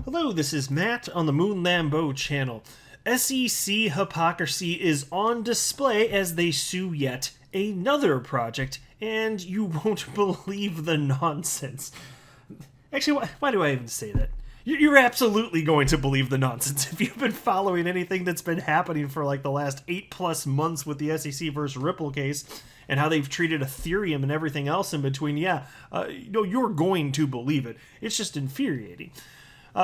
Hello, this is Matt on the Moon Lambeau channel. SEC hypocrisy is on display as they sue yet another project, and you won't believe the nonsense. Actually, why do I even say that? You're absolutely going to believe the nonsense if you've been following anything that's been happening for like the last 8+ months with the SEC versus Ripple case and how they've treated Ethereum and everything else in between. You're going to believe it. It's just infuriating.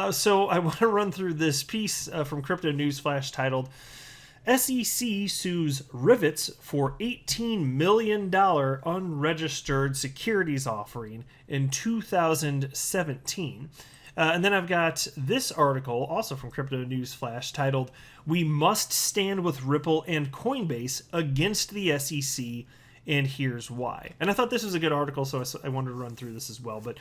So I want to run through this piece from Crypto Newsflash titled SEC sues Rivets for $18 million unregistered securities offering in 2017. And then I've got this article, also from Crypto Newsflash, titled We Must Stand with Ripple and Coinbase Against the SEC, and Here's Why. And I thought this was a good article, so I wanted to run through this as well. But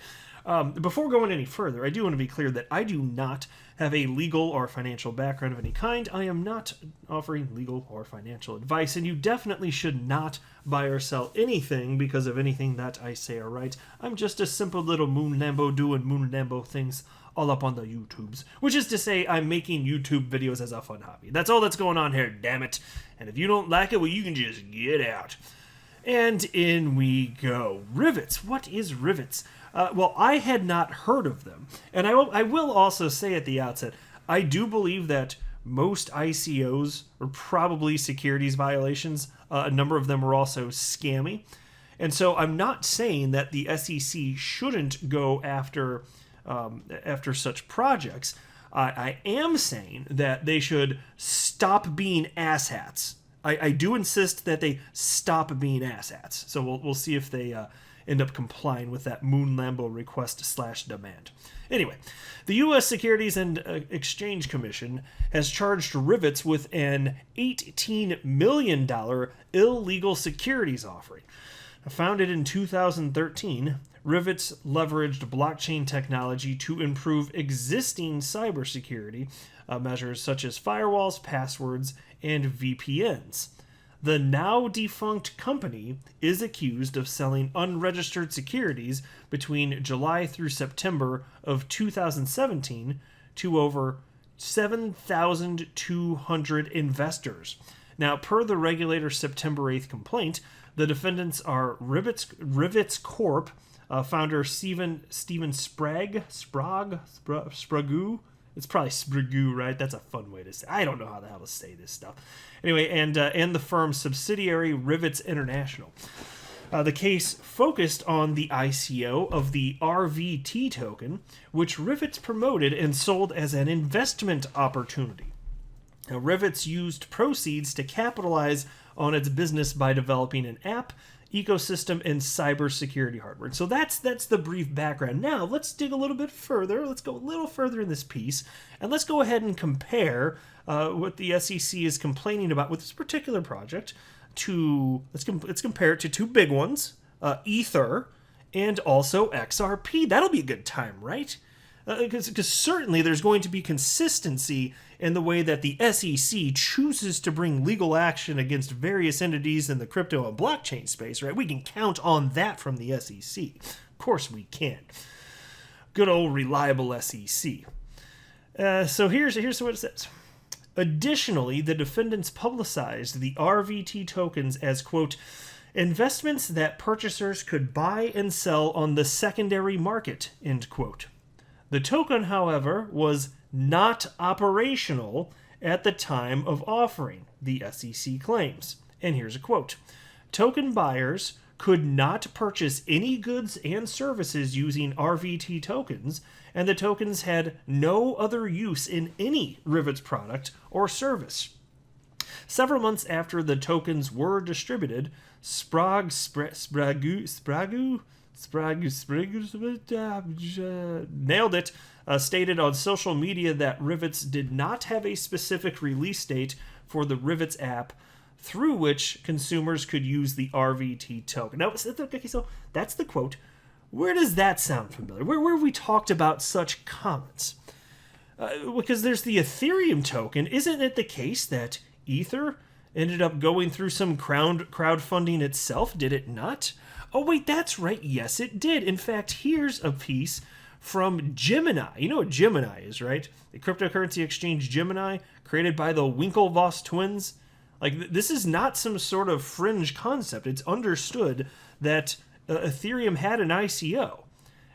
before going any further, I do want to be clear that I do not have a legal or financial background of any kind. I am not offering legal or financial advice, and you definitely should not buy or sell anything because of anything that I say or write. I'm just a simple little Moon Lambo doing Moon Lambo things all up on the YouTubes, which is to say I'm making YouTube videos as a fun hobby. That's all that's going on here, damn it. And if you don't like it, well, you can just get out. And in we go. Rivets. What is Rivets? Well, I had not heard of them. And I will also say at the outset, I do believe that most ICOs are probably securities violations. A number of them are also scammy. And so I'm not saying that the SEC shouldn't go after such projects. I am saying that they should stop being asshats. I do insist that they stop being asshats. So we'll see if they end up complying with that Moon Lambo request/demand. Anyway, the U.S. Securities and Exchange Commission has charged Rivets with an $18 million illegal securities offering. Founded in 2013, Rivets leveraged blockchain technology to improve existing cybersecurity measures such as firewalls, passwords, and VPNs. The now defunct company is accused of selling unregistered securities between July through September of 2017 to over 7,200 investors. Now, per the regulator's September 8th complaint, the defendants are Rivets Corp. Founder Steven Sprague. It's probably Sprague, right? That's a fun way to say. I don't know how the hell to say this stuff. Anyway, and the firm's subsidiary Rivets International. The case focused on the ICO of the RVT token, which Rivets promoted and sold as an investment opportunity. Now, Rivets used proceeds to capitalize on its business by developing an app, ecosystem, and cybersecurity hardware. So that's the brief background. Now let's dig a little bit further. Let's go a little further in this piece, and let's go ahead and compare what the SEC is complaining about with this particular project to let's compare it to two big ones, Ether and also XRP. That'll be a good time, right? Because certainly there's going to be consistency in the way that the SEC chooses to bring legal action against various entities in the crypto and blockchain space, right? We can count on that from the SEC. Of course we can. Good old reliable SEC. So here's what it says. Additionally, the defendants publicized the RVT tokens as, quote, investments that purchasers could buy and sell on the secondary market, end quote. The token, however, was not operational at the time of offering, the SEC claims. And here's a quote. Token buyers could not purchase any goods and services using RVT tokens, and the tokens had no other use in any Rivets product or service. Several months after the tokens were distributed, Sprague nailed it, stated on social media that Rivets did not have a specific release date for the Rivets app through which consumers could use the RVT token. Now, okay, so that's the quote. Where does that sound familiar? Where have we talked about such comments? Because there's the Ethereum token. Isn't it the case that Ether ended up going through some crowdfunding itself? Did it not? Oh, wait, that's right. Yes, it did. In fact, here's a piece from Gemini. You know what Gemini is, right? The cryptocurrency exchange Gemini, created by the Winklevoss twins. Like, this is not some sort of fringe concept. It's understood that Ethereum had an ICO.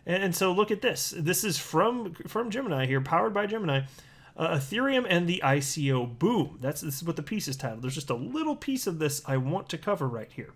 And so look at this. This is from Gemini here, powered by Gemini. Ethereum and the ICO boom. This is what the piece is titled. There's just a little piece of this I want to cover right here.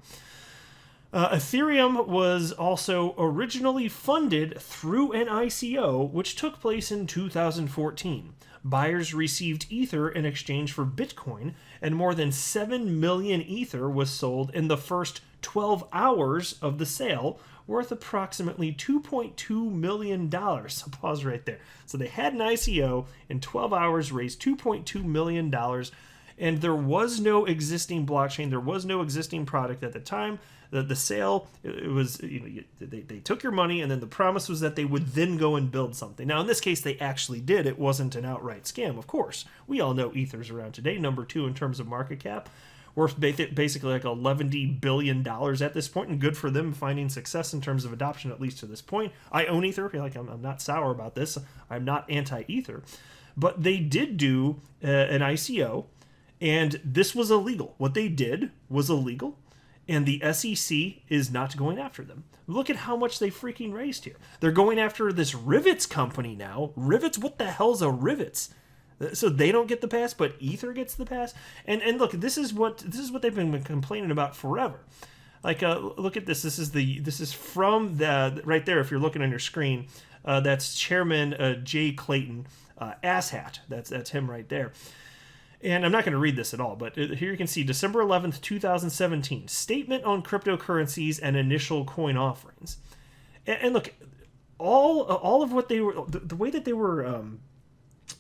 Ethereum was also originally funded through an ICO, which took place in 2014. Buyers received Ether in exchange for Bitcoin, and more than 7 million Ether was sold in the first 12 hours of the sale, worth approximately $2.2 million. So pause right there. So they had an ICO, in 12 hours raised $2.2 million, and there was no existing blockchain, there was no existing product at the time. The sale, it was, they took your money, and then the promise was that they would then go and build something. Now, in this case, they actually did. It wasn't an outright scam, of course. We all know Ether's around today, number 2 in terms of market cap, worth basically like $11 billion at this point, and good for them finding success in terms of adoption, at least to this point. I own Ether. Like, I'm not sour about this. I'm not anti-Ether. But they did do an ICO, and this was illegal. What they did was illegal. And the SEC is not going after them. Look at how much they freaking raised here. They're going after this Rivets company now. Rivets? What the hell's a Rivets? So they don't get the pass, but Ether gets the pass. And look, this is what they've been complaining about forever. Like, look at this. This is from the right there. If you're looking on your screen, that's Chairman Jay Clayton, asshat. That's him right there. And I'm not going to read this at all, but here you can see December 11th, 2017, statement on cryptocurrencies and initial coin offerings. And look, all of what they were, the way that they were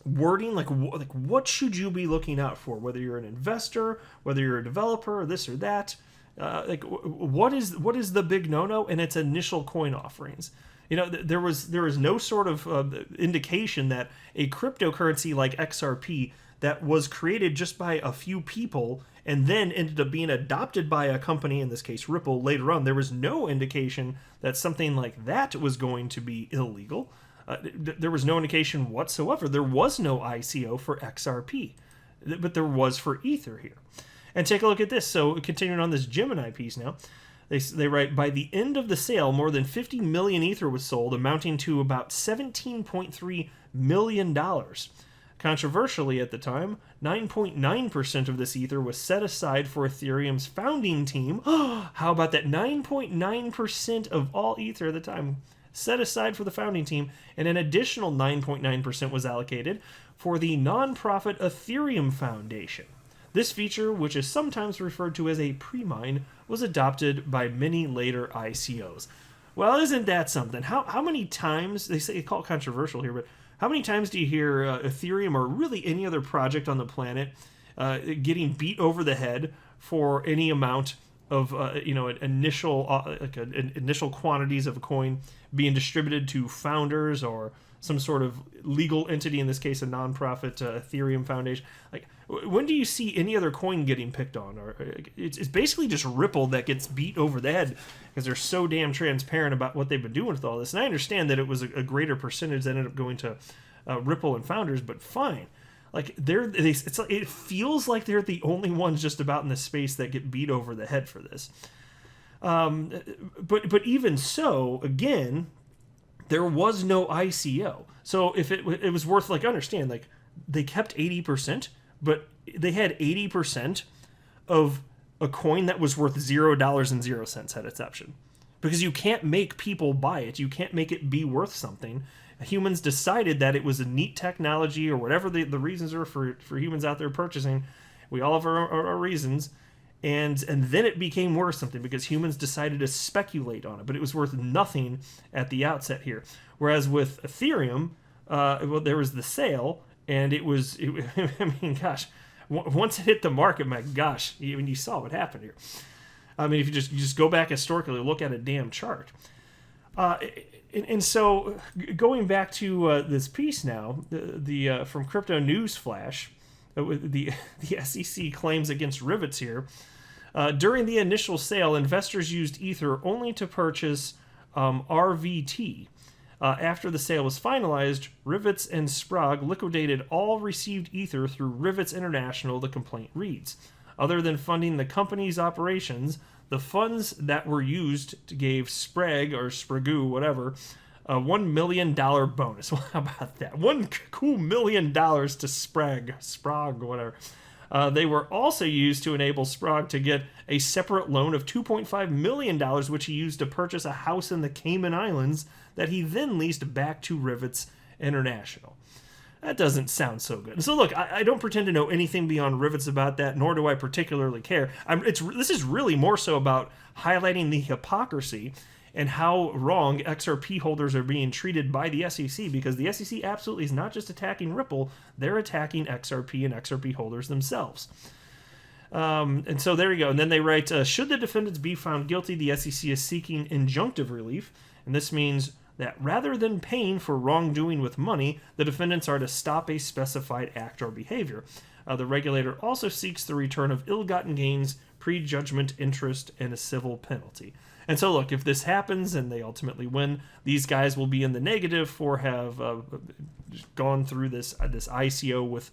wording, like what should you be looking out for, whether you're an investor, whether you're a developer, or this or that, like what is the big no-no? And it's initial coin offerings. There was no sort of indication that a cryptocurrency like XRP that was created just by a few people and then ended up being adopted by a company, in this case Ripple, later on. There was no indication that something like that was going to be illegal. There was no indication whatsoever. There was no ICO for XRP, but there was for Ether here. And take a look at this. So continuing on this Gemini piece now, they write, by the end of the sale, more than 50 million Ether was sold, amounting to about $17.3 million. Controversially at the time, 9.9% of this Ether was set aside for Ethereum's founding team. How about that? 9.9% of all Ether at the time set aside for the founding team, and an additional 9.9% was allocated for the nonprofit Ethereum Foundation. This feature, which is sometimes referred to as a pre-mine, was adopted by many later ICOs. Well, isn't that something? How many times, they call it controversial here, but how many times do you hear Ethereum or really any other project on the planet getting beat over the head for any amount of initial quantities of a coin being distributed to founders or some sort of legal entity, in this case a nonprofit Ethereum Foundation? Like, when do you see any other coin getting picked on? Or it's basically just Ripple that gets beat over the head because they're so damn transparent about what they've been doing with all this. And I understand that it was a greater percentage that ended up going to Ripple and founders, but fine. Like, it feels like they're the only ones just about in the space that get beat over the head for this. But even so, again, there was no ICO. So if it was worth, like, understand, like, they kept 80%, but they had 80% of a coin that was worth $0.00 at inception. Because you can't make people buy it. You can't make it be worth something. Humans decided that it was a neat technology, or whatever the reasons are for humans out there purchasing. We all have our reasons. And then it became worth something because humans decided to speculate on it. But it was worth nothing at the outset here. Whereas with Ethereum, there was the sale, and it was, I mean, gosh, once it hit the market, my gosh, you saw what happened here. I mean, if you just go back historically, look at a damn chart. And so going back to this piece now, the from Crypto News Flash, the SEC claims against Rivets here. During the initial sale, investors used Ether only to purchase RVT, After the sale was finalized, Rivets and Sprague liquidated all received ether through Rivets International, the complaint reads. Other than funding the company's operations, the funds that were used gave Sprague, or Sprague, whatever, a $1 million bonus. Well, how about that? $1 cool $1 million to Sprague, whatever. They were also used to enable Sprague to get a separate loan of $2.5 million, which he used to purchase a house in the Cayman Islands that he then leased back to Rivets International. That doesn't sound so good. So look, I don't pretend to know anything beyond Rivets about that, nor do I particularly care. This is really more so about highlighting the hypocrisy and how wrong XRP holders are being treated by the SEC, because the SEC absolutely is not just attacking Ripple, they're attacking XRP and XRP holders themselves. And so there you go. And then they write, should the defendants be found guilty, the SEC is seeking injunctive relief, and this means that rather than paying for wrongdoing with money, the defendants are to stop a specified act or behavior. The regulator also seeks the return of ill-gotten gains, prejudgment interest, and a civil penalty. And so look, if this happens and they ultimately win, these guys will be in the negative for have gone through this ICO with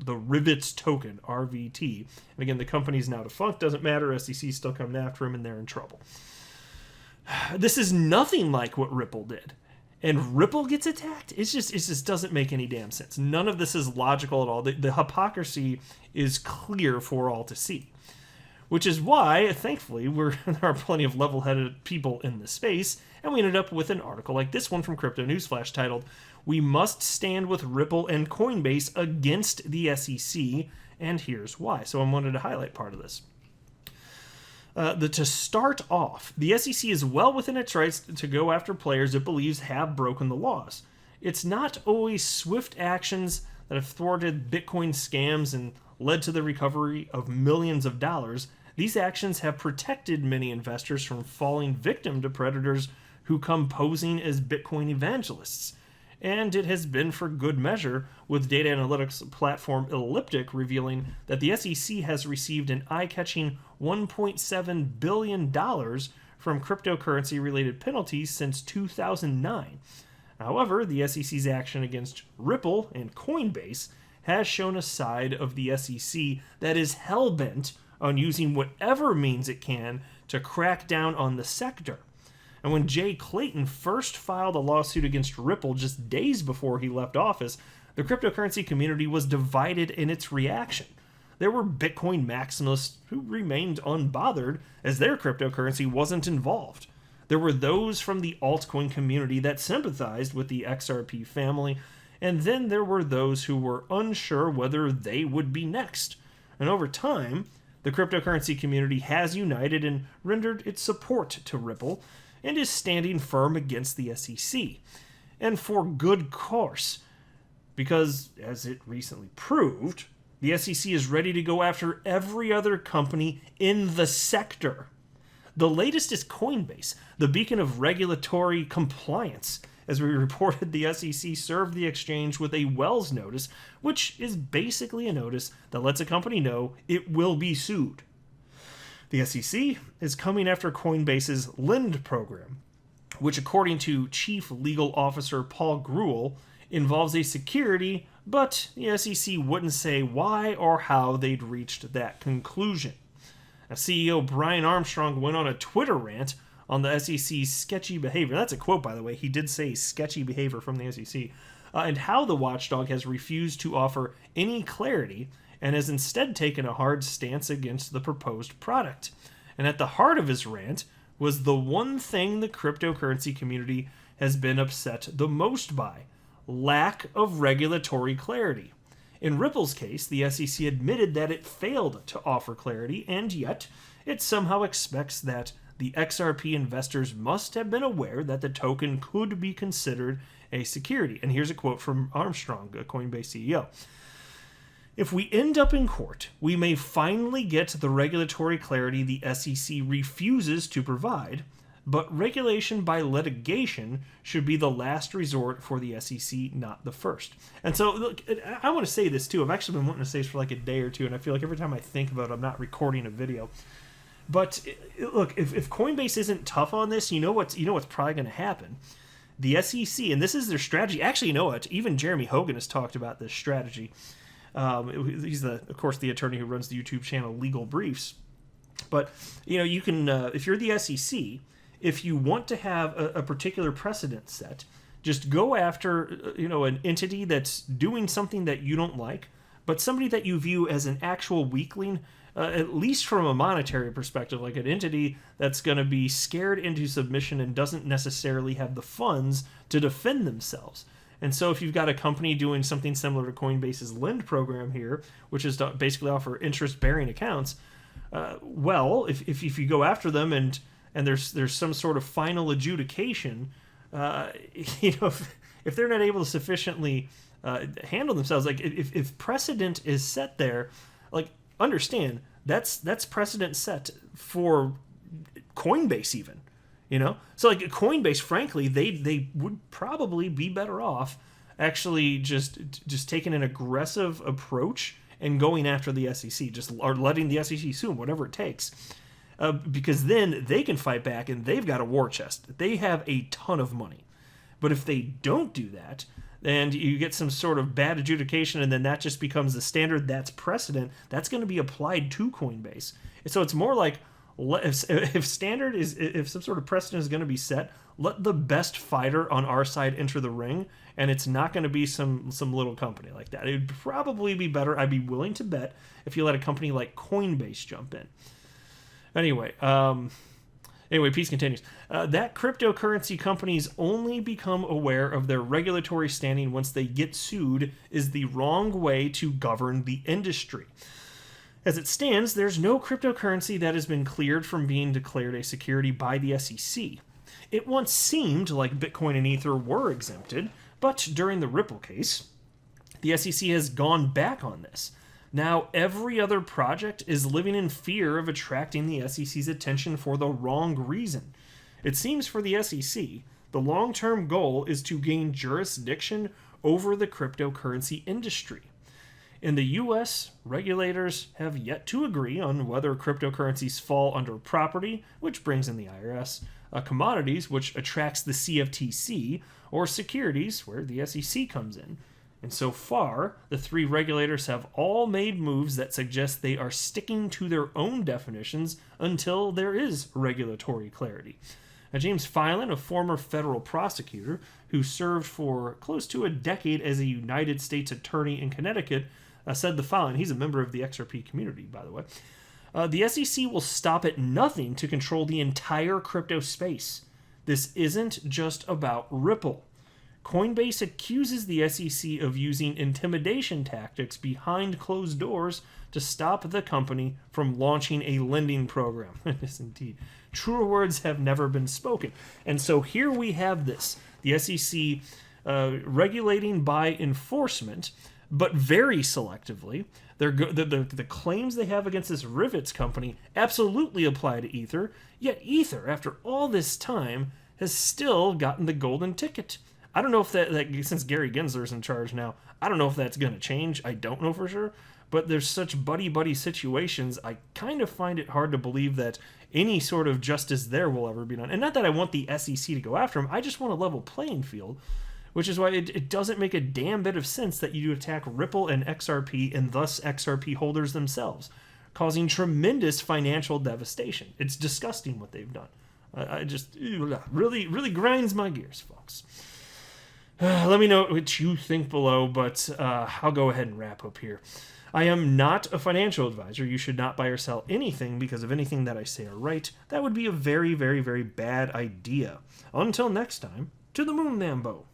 the Rivets token, RVT. And again, the company's now defunct, doesn't matter, SEC's still coming after him and they're in trouble. This is nothing like what Ripple did. And Ripple gets attacked? It just doesn't make any damn sense. None of this is logical at all. The hypocrisy is clear for all to see. Which is why, thankfully, there are plenty of level-headed people in this space, and we ended up with an article like this one from Crypto Newsflash titled, "We Must Stand with Ripple and Coinbase Against the SEC, and Here's Why." So I wanted to highlight part of this. To start off, the SEC is well within its rights to go after players it believes have broken the laws. It's not always swift actions that have thwarted Bitcoin scams and led to the recovery of millions of dollars. These actions have protected many investors from falling victim to predators who come posing as Bitcoin evangelists. And it has been for good measure, with data analytics platform Elliptic revealing that the SEC has received an eye-catching $1.7 billion from cryptocurrency-related penalties since 2009. However, the SEC's action against Ripple and Coinbase has shown a side of the SEC that is hell-bent on using whatever means it can to crack down on the sector. And when Jay Clayton first filed a lawsuit against Ripple just days before he left office, the cryptocurrency community was divided in its reaction. There were Bitcoin maximalists who remained unbothered as their cryptocurrency wasn't involved. There were those from the altcoin community that sympathized with the XRP family, and then there were those who were unsure whether they would be next. And over time, the cryptocurrency community has united and rendered its support to Ripple, and is standing firm against the SEC. And for good course, because, as it recently proved, the SEC is ready to go after every other company in the sector. The latest is Coinbase, the beacon of regulatory compliance. As we reported, the SEC served the exchange with a Wells notice, which is basically a notice that lets a company know it will be sued. The SEC is coming after Coinbase's Lend program, which, according to Chief Legal Officer Paul Grewal, involves a security, but the SEC wouldn't say why or how they'd reached that conclusion. Now, CEO Brian Armstrong went on a Twitter rant on the SEC's sketchy behavior. That's a quote, by the way. He did say sketchy behavior from the SEC, and how the watchdog has refused to offer any clarity and has instead taken a hard stance against the proposed product. And at the heart of his rant was the one thing the cryptocurrency community has been upset the most by: lack of regulatory clarity. In Ripple's case, the SEC admitted that it failed to offer clarity, and yet it somehow expects that the XRP investors must have been aware that the token could be considered a security. And here's a quote from Armstrong, a Coinbase CEO. "If we end up in court, we may finally get the regulatory clarity the SEC refuses to provide, but regulation by litigation should be the last resort for the SEC, not the first." And so, look, I want to say this too. I've actually been wanting to say this for like a day or two, and I feel like every time I think about it, I'm not recording a video. But look, if Coinbase isn't tough on this, you know what's probably going to happen. the SEC, and this is their strategy. Actually, you know what? Even Jeremy Hogan has talked about this strategy. He's, of course, the attorney who runs the YouTube channel Legal Briefs. But, you can, if you're the SEC, if you want to have a particular precedent set, just go after, an entity that's doing something that you don't like, but somebody that you view as an actual weakling, at least from a monetary perspective, like an entity that's going to be scared into submission and doesn't necessarily have the funds to defend themselves. And so if you've got a company doing something similar to Coinbase's Lend program here, which is to basically offer interest-bearing accounts, if you go after them and there's some sort of final adjudication, if they're not able to sufficiently handle themselves, like if precedent is set there, like understand that's precedent set for Coinbase even, so like Coinbase, frankly, they would probably be better off actually just taking an aggressive approach and going after the SEC, or letting the SEC sue them, whatever it takes, because then they can fight back and they've got a war chest. They have a ton of money. But if they don't do that, and you get some sort of bad adjudication, and then that just becomes the standard, that's precedent, that's going to be applied to Coinbase. So it's more like, if some sort of precedent is going to be set, let the best fighter on our side enter the ring, and it's not going to be some little company like that. It would probably be better, I'd be willing to bet, if you let a company like Coinbase jump in. Anyway, Peace continues. That cryptocurrency companies only become aware of their regulatory standing once they get sued is the wrong way to govern the industry. As it stands, there's no cryptocurrency that has been cleared from being declared a security by the SEC. It once seemed like Bitcoin and Ether were exempted, but during the Ripple case, the SEC has gone back on this. Now, every other project is living in fear of attracting the SEC's attention for the wrong reason. It seems for the SEC, the long-term goal is to gain jurisdiction over the cryptocurrency industry. In the US, regulators have yet to agree on whether cryptocurrencies fall under property, which brings in the IRS, commodities, which attracts the CFTC, or securities, where the SEC comes in. And so far, the three regulators have all made moves that suggest they are sticking to their own definitions until there is regulatory clarity. Now, James Filan, a former federal prosecutor who served for close to a decade as a United States attorney in Connecticut, said the following. He's a member of the XRP community, by the way. The SEC will stop at nothing to control the entire crypto space. This isn't just about Ripple. Coinbase accuses the SEC of using intimidation tactics behind closed doors to stop the company from launching a lending program. Yes, indeed. Truer words have never been spoken. And so here we have this. The SEC regulating by enforcement, but very selectively. The claims they have against this Rivets company absolutely apply to Ether, yet Ether, after all this time, has still gotten the golden ticket. I don't know if that since Gary Gensler's in charge now, I don't know if that's going to change. I don't know for sure. But there's such buddy-buddy situations, I kind of find it hard to believe that any sort of justice there will ever be done. And not that I want the SEC to go after him, I just want a level playing field, which is why it doesn't make a damn bit of sense that you attack Ripple and XRP and thus XRP holders themselves, causing tremendous financial devastation. It's disgusting what they've done. I just really grinds my gears, folks. Let me know what you think below, but I'll go ahead and wrap up here. I am not a financial advisor. You should not buy or sell anything because of anything that I say or write. That would be a very, very, very bad idea. Until next time, to the moon, Lambo.